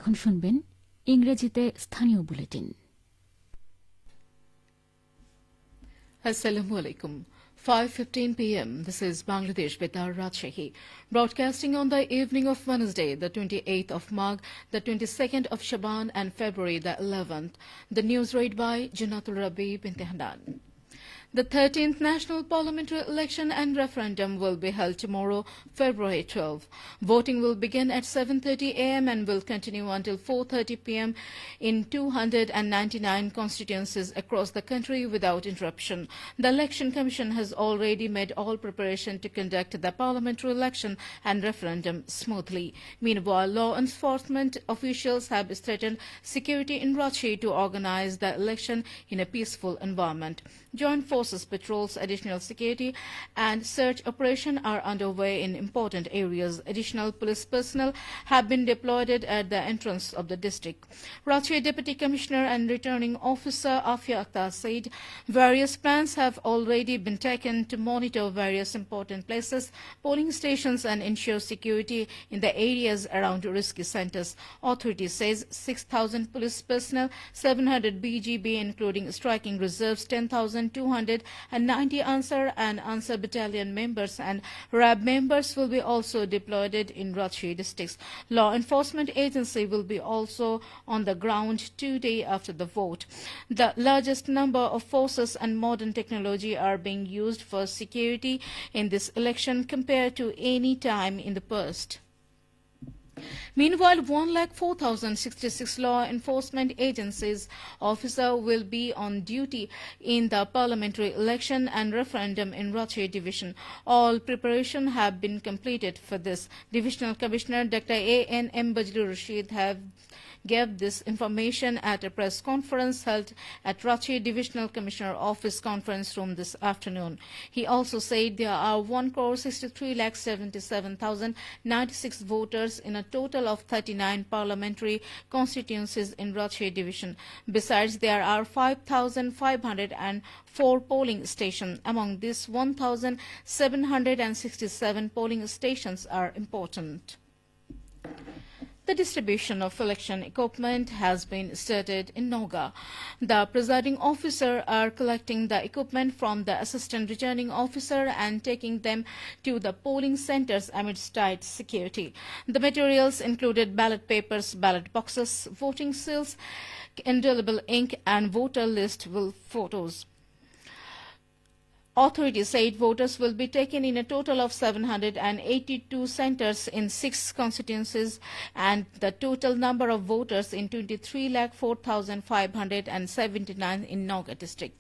এখন শুনবেন ইংরেজিতে স্থানীয় bulletin. Assalamu alaikum. 5:15 p.m. This is Bangladesh Betar Rajshahi, broadcasting on the evening of Wednesday, the 28th of Magh, the 22nd of Shaban, and February the 11th. The news read by Janatul Rabi bint Hanan. The 13th National Parliamentary Election and Referendum will be held tomorrow, February 12. Voting will begin at 7:30 a.m. and will continue until 4:30 p.m. in 299 constituencies across the country without interruption. The Election Commission has already made all preparation to conduct the parliamentary election and referendum smoothly. Meanwhile, law enforcement officials have strengthened security in Ranchi to organize the election in a peaceful environment. Joint forces patrols, additional security and search operation are underway in important areas. Additional police personnel have been deployed at the entrance of the district. Ranchi Deputy Commissioner and Returning Officer Afia Akhtar said various plans have already been taken to monitor various important places, polling stations and ensure security in the areas around risky centers. Authority says 6,000 police personnel, 700 BGB including striking reserves, 10,290 Ansar and Ansar Battalion members and RAB members will be also deployed in Ranchi districts. Law enforcement agency will be also on the ground 2 days after the vote. The largest number of forces and modern technology are being used for security in this election compared to any time in the past. Meanwhile, 104,066 law enforcement agencies officers will be on duty in the parliamentary election and referendum in Ranchi division. All preparation have been completed for this. Divisional Commissioner Dr. A.N.M. Bajlu Rashid gave this information at a press conference held at Ranchi Divisional Commissioner Office Conference Room this afternoon. He also said there are 1,63,77,096 voters in a total of 39 parliamentary constituencies in Ranchi Division. Besides, there are 5,504 polling stations. Among these, 1,767 polling stations are important. The distribution of election equipment has been started in Noga. The presiding officer are collecting the equipment from the assistant returning officer and taking them to the polling centers amidst tight security. The materials included ballot papers, ballot boxes, voting seals, indelible ink and voter list photos. Authorities said voters will be taken in a total of 782 centers in 6 constituencies and the total number of voters in 23,04,579 in Noga district.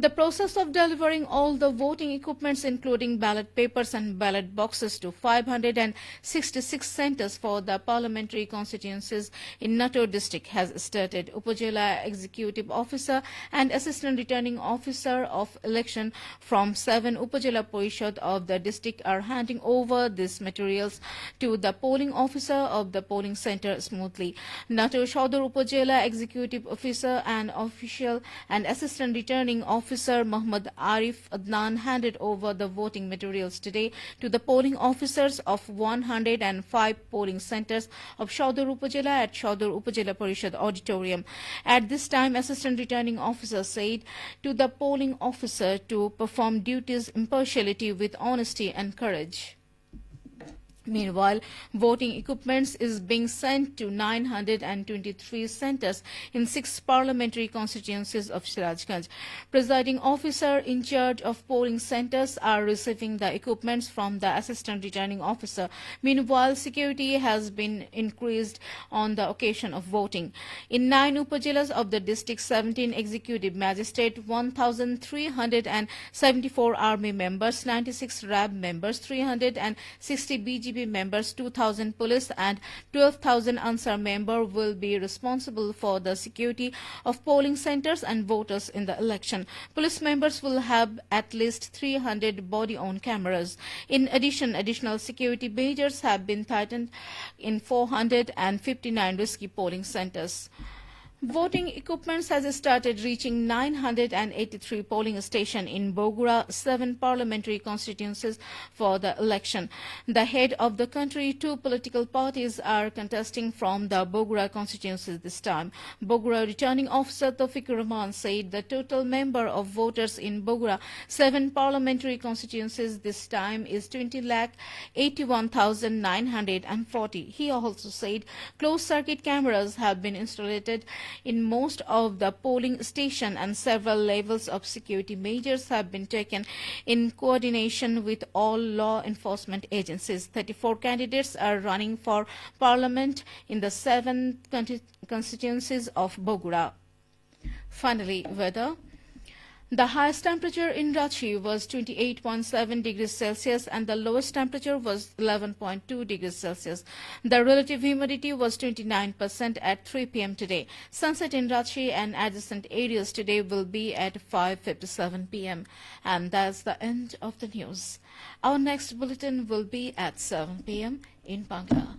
The process of delivering all the voting equipments including ballot papers and ballot boxes to 566 centers for the parliamentary constituencies in Nator district has started. Upajila Executive Officer and Assistant Returning Officer of Election from 7 Upajila Parishad of the district are handing over these materials to the polling officer of the polling center smoothly. Nator Shodor Upajila Executive Officer and Official and Assistant Returning Officer Muhammad Arif Adnan handed over the voting materials today to the polling officers of 105 polling centers of Shodor Upajila at Shodor Upajila Parishad Auditorium. At this time, Assistant Returning Officer said to the polling officer to perform duties impartiality with honesty and courage. Meanwhile, voting equipment is being sent to 923 centers in 6 parliamentary constituencies of Sirajganj. Presiding officer in charge of polling centers are receiving the equipment from the assistant returning officer. Meanwhile, security has been increased on the occasion of voting. In 9 upajilas of the district, 17 executive magistrate, 1,374 army members, 96 RAB members, 360 BGB members, 2,000 police and 12,000 Ansar members will be responsible for the security of polling centers and voters in the election. Police members will have at least 300 body-on cameras. In addition, additional security measures have been tightened in 459 risky polling centers. Voting equipment has started reaching 983 polling stations in Bogura, 7 parliamentary constituencies for the election. The head of the country, 2 political parties are contesting from the Bogura constituencies this time. Bogura returning officer Tawfiq Rahman said the total number of voters in Bogura, 7 parliamentary constituencies this time is 20,81,940. He also said closed-circuit cameras have been installed in most of the polling stations and several levels of security measures have been taken in coordination with all law enforcement agencies. 34 candidates are running for parliament in the 7 constituencies of Bogura. Finally, weather. The highest temperature in Ranchi was 28.7 degrees Celsius and the lowest temperature was 11.2 degrees Celsius. The relative humidity was 29% at 3 p.m. today. Sunset in Ranchi and adjacent areas today will be at 5:57 p.m. And that's the end of the news. Our next bulletin will be at 7 p.m. in Bangla.